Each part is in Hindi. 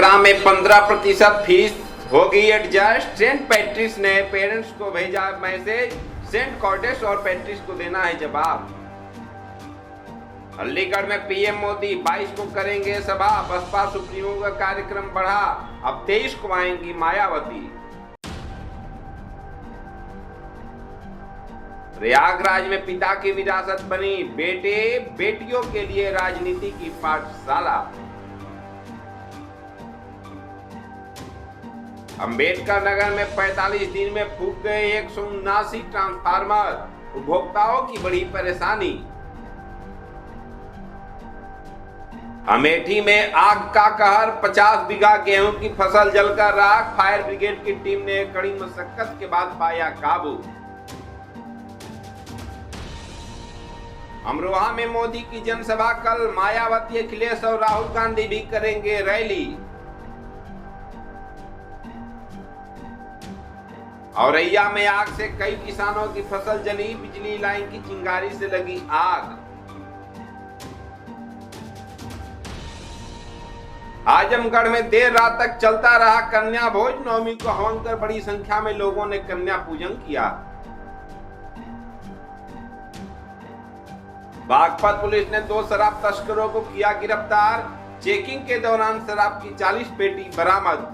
आगरा में 15% फीस होगी एडजस्ट। सेंट पैट्रिस ने पेरेंट्स को भेजा मैसेज, सेंट कॉर्डेस और पैट्रिस को देना है जवाब। अलीगढ़ में पीएम मोदी 22 को करेंगे सभा, बसपा सुप्रीमो का कार्यक्रम बढ़ा, अब 23 को आएंगी मायावती। प्रयागराज में पिता की विरासत बनी बेटे बेटियों के लिए राजनीति की पाठशाला। अंबेडकर नगर में 45 दिन में फूक गए 179 ट्रांसफार्मर, उपभोक्ताओं की बड़ी परेशानी। अमेठी में आग का कहर, 50 बीघा गेहूं की फसल जलकर राख, फायर ब्रिगेड की टीम ने कड़ी मशक्कत के बाद पाया काबू। अमरोहा में मोदी की जनसभा कल, मायावती अखिलेश और राहुल गांधी भी करेंगे रैली। औरैया में आग से कई किसानों की फसल जली, बिजली लाइन की चिंगारी से लगी आग। आजमगढ़ में देर रात तक चलता रहा कन्या भोज, नवमी को हवन कर बड़ी संख्या में लोगों ने कन्या पूजन किया। बागपत पुलिस ने 2 शराब तस्करों को किया गिरफ्तार, चेकिंग के दौरान शराब की 40 पेटी बरामद।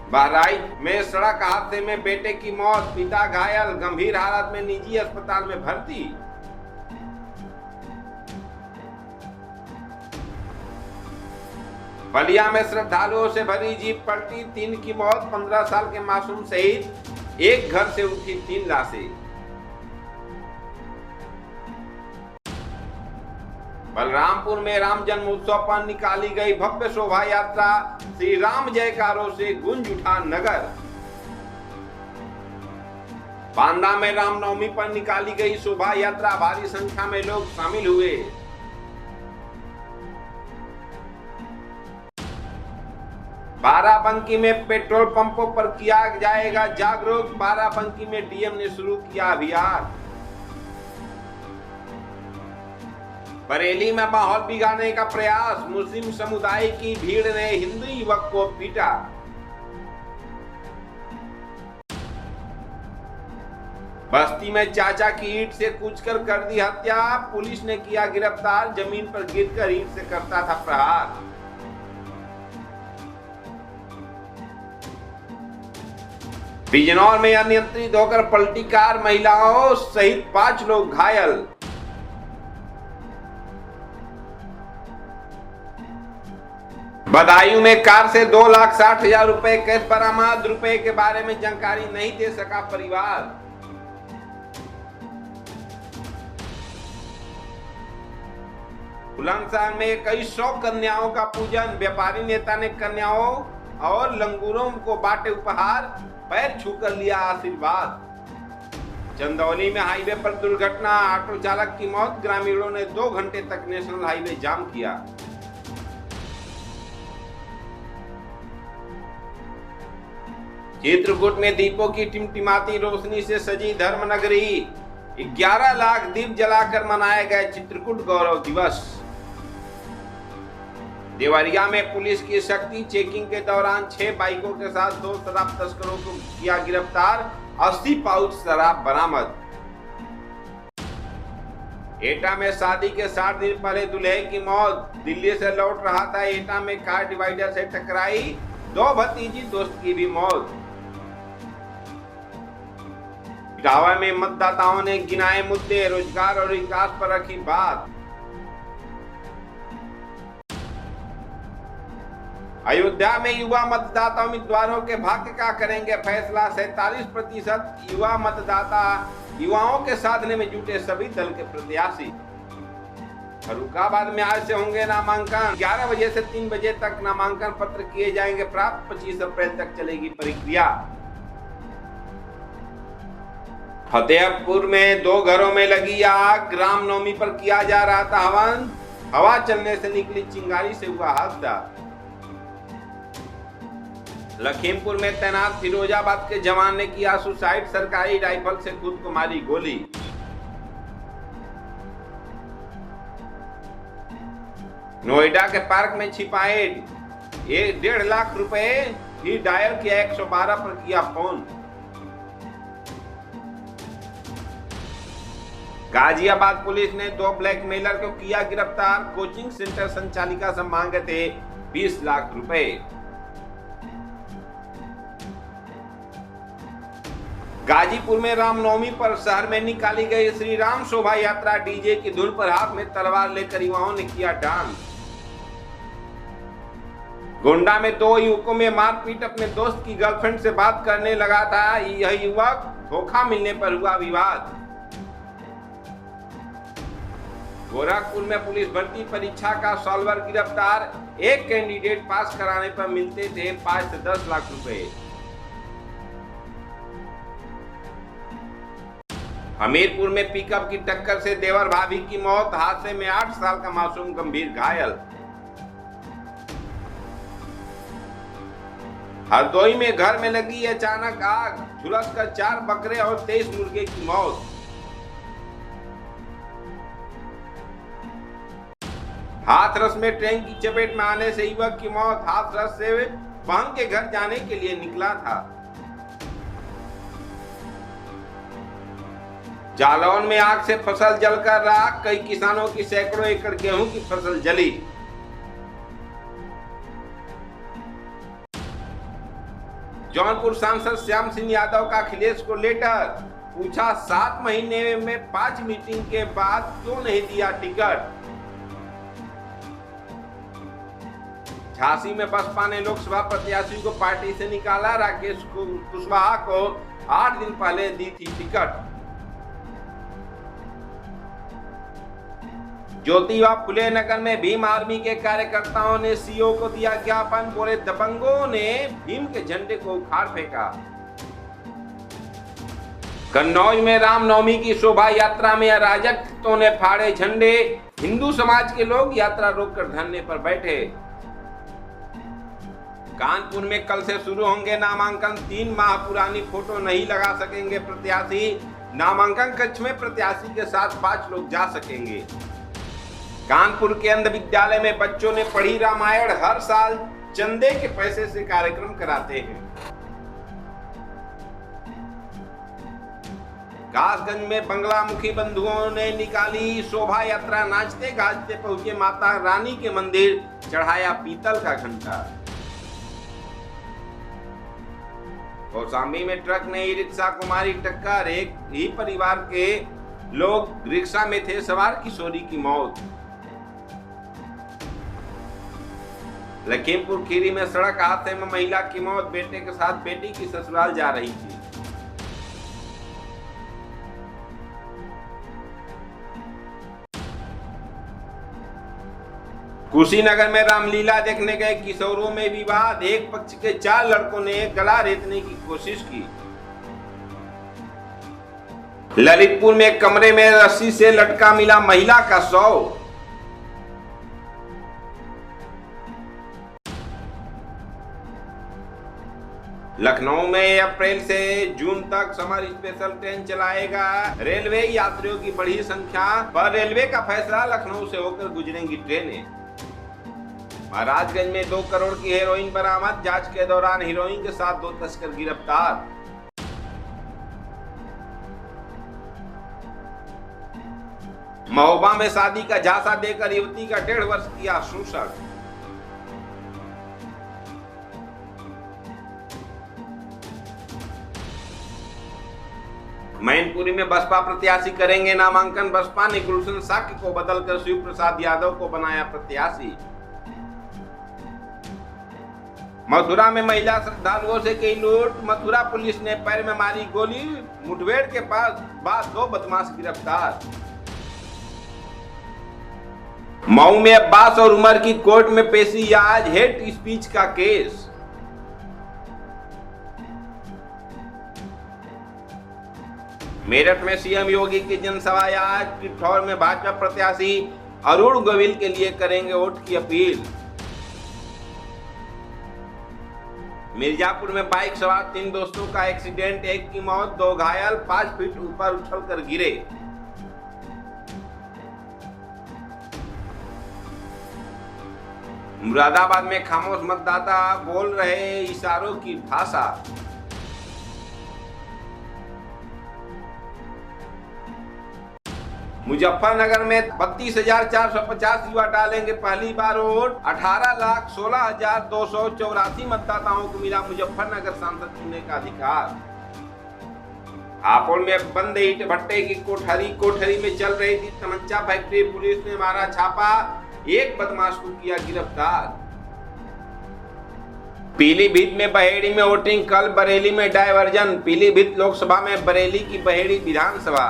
बहराइच में सड़क हादसे में बेटे की मौत, पिता घायल, गंभीर हालत में निजी अस्पताल में भर्ती। बलिया में श्रद्धालुओं से भरी जीप पलटी, 3 की मौत, 15 साल के मासूम सहित एक घर से उठी 3 लाशें। बलरामपुर में राम जन्मोत्सव पर निकाली गई भव्य शोभा यात्रा, श्री राम जयकारों से गूंज उठा नगर। बांदा में रामनवमी पर निकाली गई शोभा यात्रा, भारी संख्या में लोग शामिल हुए। बाराबंकी में पेट्रोल पंपों पर किया जाएगा जागरूक, बाराबंकी में डीएम ने शुरू किया अभियान। बरेली में माहौल बिगाड़ने का प्रयास, मुस्लिम समुदाय की भीड़ ने हिंदू युवक को पीटा। बस्ती में चाचा की ईंट से कूचकर कर दी हत्या, पुलिस ने किया गिरफ्तार, जमीन पर गिरकर ईंट से करता था प्रहार। बिजनौर में अनियंत्रित होकर पलटी कार, महिलाओं सहित 5 लोग घायल। बदायूं में कार से 2,60,000 रुपए कैश बरामद, रुपए के बारे में जानकारी नहीं दे सका परिवार। बुलंदशहर में कई 100 कन्याओं का पूजन, व्यापारी नेता ने कन्याओं और लंगूरों को बांटे उपहार, पैर छूकर लिया आशीर्वाद। चंदौली में हाईवे पर दुर्घटना, ऑटो चालक की मौत, ग्रामीणों ने 2 घंटे तक नेशनल हाईवे जाम किया। चित्रकूट में दीपों की टिमटिमाती रोशनी से सजी धर्मनगरी, 11 लाख दीप जलाकर मनाया गया चित्रकूट गौरव दिवस। देवरिया में पुलिस की शक्ति, चेकिंग के दौरान 6 बाइकों के साथ 2 शराब तस्करों को किया गिरफ्तार, 80 पाउच शराब बरामद। एटा में शादी के 60 दिन पहले दूल्हे की मौत, दिल्ली से लौट रहा था एटा में कार डिवाइडर से टकराई, 2 भतीजी दोस्त की भी मौत। इटावा में मतदाताओं ने गिनाए मुद्दे, रोजगार और विकास पर रखी बात। अयोध्या में युवा मतदाता उम्मीदवारों के भाग्य का करेंगे फैसला, 47% युवा मतदाता युवाओं के साधने में जुटे सभी दल के प्रत्याशी। फर्रुखाबाद में आज से होंगे नामांकन, 11 बजे से 3 बजे तक नामांकन पत्र किए जाएंगे प्राप्त, 25 अप्रैल तक चलेगी प्रक्रिया। फतेहपुर में 2 घरों में लगी आग, रामनवमी पर किया जा रहा था हवन, हवा चलने से निकली चिंगारी से हुआ हादसा। लखीमपुर में तैनात फिरोजाबाद के जवान ने किया सुसाइड, सरकारी राइफल से खुद को मारी गोली। नोएडा के पार्क में छिपाए 1.5 लाख रुपए, ही डायल किया 112 पर किया फोन। गाजियाबाद पुलिस ने 2 ब्लैकमेलर को किया गिरफ्तार, कोचिंग सेंटर संचालिका से मांगे थे 20 लाख रुपए। गाजीपुर में रामनवमी पर शहर में निकाली गई श्री राम शोभा यात्रा, डीजे की धुन पर हाथ में तलवार लेकर युवाओं ने किया डांस। गोंडा में 2 युवकों में मारपीट, अपने दोस्त की गर्लफ्रेंड से बात करने लगा था यह युवक, धोखा मिलने पर हुआ विवाद। गोरखपुर में पुलिस भर्ती परीक्षा का सॉल्वर गिरफ्तार, एक कैंडिडेट पास कराने पर मिलते थे 5 से 10 लाख रुपए। हमीरपुर में पिकअप की टक्कर से देवर भाभी की मौत, हादसे में 8 साल का मासूम गंभीर घायल। हरदोई में घर में लगी अचानक आग, झुलसकर 4 बकरे और 23 मुर्गे की मौत। हाथरस में ट्रेन की चपेट में आने से युवक की मौत, हाथरस से बहन के घर जाने के लिए निकला था। जालौन में आग से फसल जलकर राख, कई किसानों की सैकड़ों एकड़ गेहूं की फसल जली। जौनपुर सांसद श्याम सिंह यादव का अखिलेश को लेटर, पूछा 7 महीने में 5 मीटिंग के बाद क्यों नहीं दिया टिकट। झांसी में बसपा ने लोकसभा प्रत्याशी को पार्टी से निकाला, राकेश कुशवाहा को 8 दिन पहले दी थी टिकट। ज्योतिबा फुले नगर में भीम आर्मी के कार्यकर्ताओं ने सीओ को दिया ज्ञापन, बोले दबंगों ने भीम के झंडे को उखाड़ फेंका। कन्नौज में रामनवमी की शोभा यात्रा में अराजकों ने फाड़े झंडे, हिंदू समाज के लोग यात्रा रोककर धरने पर बैठे। कानपुर में कल से शुरू होंगे नामांकन, 3 माह पुरानी फोटो नहीं लगा सकेंगे प्रत्याशी, नामांकन कक्ष में प्रत्याशी के साथ 5 लोग जा सकेंगे। कानपुर के अंध विद्यालय में बच्चों ने पढ़ी रामायण, हर साल चंदे के पैसे से कार्यक्रम कराते हैं। कासगंज में बंगलामुखी बंधुओं ने निकाली शोभा यात्रा, नाचते गाजते पहुंचे माता रानी के मंदिर, चढ़ाया पीतल का घंटा। कौशाम्बी में ट्रक ने ई रिक्शा को मारी टक्कर, एक ही परिवार के लोग रिक्शा में थे सवार, किशोरी की मौत। लखीमपुर खीरी में सड़क हादसे में महिला की मौत, बेटे के साथ बेटी की ससुराल जा रही थी। कुशीनगर में रामलीला देखने गए किशोरों में विवाद, एक पक्ष के 4 लड़कों ने गला रेतने की कोशिश की। ललितपुर में कमरे में रस्सी से लटका मिला महिला का शव। लखनऊ में अप्रैल से जून तक समर स्पेशल ट्रेन चलाएगा रेलवे, यात्रियों की बढ़ी संख्या पर रेलवे का फैसला, लखनऊ से होकर गुजरेंगी ट्रेनें। महाराजगंज में 2 करोड़ की हेरोइन बरामद, जांच के दौरान हीरोइन के साथ 2 तस्कर गिरफ्तार। महोबा में शादी का झांसा देकर युवती का 1.5 वर्ष किया शोषण। मैनपुरी में बसपा प्रत्याशी करेंगे नामांकन, बसपा ने गुलशन साक्य को बदलकर शिव प्रसाद यादव को बनाया प्रत्याशी। मथुरा में महिला श्रद्धालुओं से की लूट, मथुरा पुलिस ने पैर में मारी गोली, मुठभेड़ के बाद 2 बदमाश गिरफ्तार। मऊ में अब्बास और उमर की कोर्ट में पेशी, आज हेट स्पीच का केस। मेरठ में सीएम योगी की जनसभा, आज पिथौर में भाजपा प्रत्याशी अरुण गोविल के लिए करेंगे वोट की अपील। मिर्जापुर में बाइक सवार 3 दोस्तों का एक्सीडेंट, एक की मौत 2 घायल, 5 फीट ऊपर उछलकर गिरे। मुरादाबाद में खामोश मतदाता बोल रहे इशारों की भाषा। मुजफ्फरनगर में 32,450 युवा डालेंगे पहली बार वोट। 18,16,284 मतदाताओं को मिला मुजफ्फरनगर सांसद चुनने का अधिकार। हापुड़ में बंद ईंट भट्टे की कोठरी में चल रही थी तमंचा फैक्ट्री। पुलिस ने मारा छापा, एक बदमाश को किया गिरफ्तार। पीलीभीत में बहेड़ी में वोटिंग कल, बरेली में डायवर्जन। पीलीभीत लोकसभा में बरेली की बहेड़ी विधानसभा।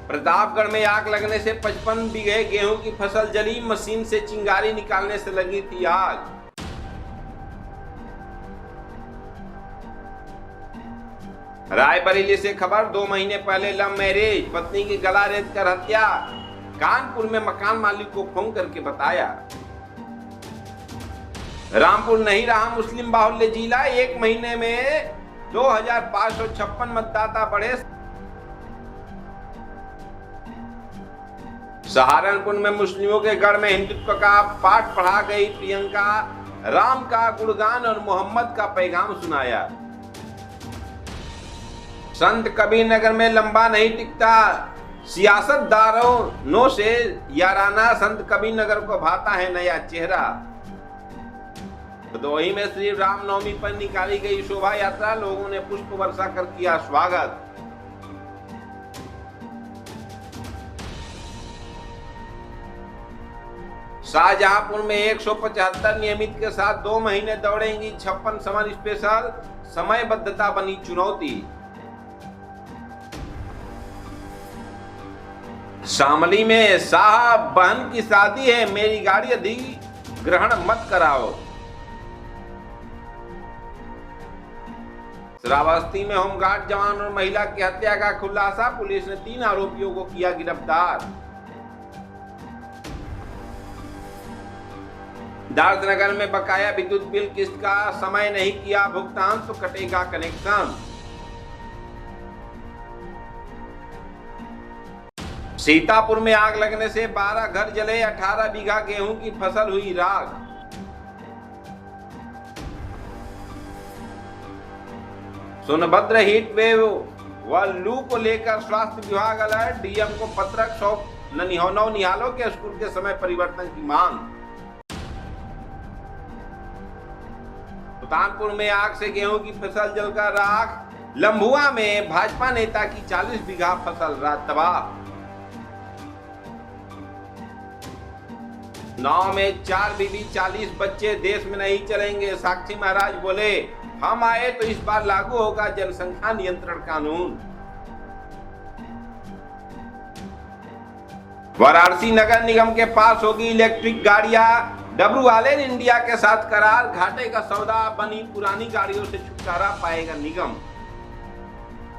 प्रतापगढ़ में आग लगने से 55 बीघे गेहूं की फसल जली। मशीन से चिंगारी निकालने से लगी थी आग। रायबरेली से खबर, 2 महीने पहले लव मैरिज, पत्नी की गला रेत कर हत्या। कानपुर में मकान मालिक को फोन करके बताया। रामपुर नहीं रहा मुस्लिम बाहुल्य जिला, 1 महीने में 2,556 मतदाता बढ़े। सहारनपुर में मुस्लिमों के गढ़ में हिंदुत्व का पाठ पढ़ा गई प्रियंका। राम का गुणगान और मोहम्मद का पैगाम सुनाया। संत कबीर नगर में लंबा नहीं टिकता सियासतदारों से याराना। संत कबीर नगर को भाता है नया चेहरा। भदोही में श्री रामनवमी पर निकाली गई शोभा यात्रा। लोगों ने पुष्प वर्षा कर किया स्वागत। शाहजहांपुर में 175 नियमित के साथ 2 महीने दौड़ेंगी 56 समर स्पेशल। समयबद्धता बनी चुनौती। शामली में साहब बहन की शादी है, मेरी गाड़ी अधिग्रहण मत कराओ। श्रावस्ती में होमगार्ड जवान और महिला की हत्या का खुलासा। पुलिस ने 3 आरोपियों को किया गिरफ्तार। दार्शनगर में बकाया विद्युत बिल किस्त का समय नहीं किया भुगतान तो कटेगा कनेक्शन। सीतापुर में आग लगने से 12 घर जले, 18 बीघा गेहूं की फसल हुई राख। सोनभद्र हीट वेव व लू को लेकर स्वास्थ्य विभाग अलर्ट। डीएम को पत्रक सौंप नौनिहालों के स्कूल के समय परिवर्तन की मांग। सुल्तानपुर में आग से गेहूं की फसल जलकर राख। लंबुआ में भाजपा नेता की 40 बीघा फसल तबाह। 9 में 4 बीबी 40 बच्चे देश में नहीं चलेंगे। साक्षी महाराज बोले, हम आए तो इस बार लागू होगा जनसंख्या नियंत्रण कानून। वाराणसी नगर निगम के पास होगी इलेक्ट्रिक गाड़ियां। डब्ल्यूआरएल इंडिया के साथ करार। घाटे का सौदा बनी पुरानी गाड़ियों से छुटकारा पाएगा निगम।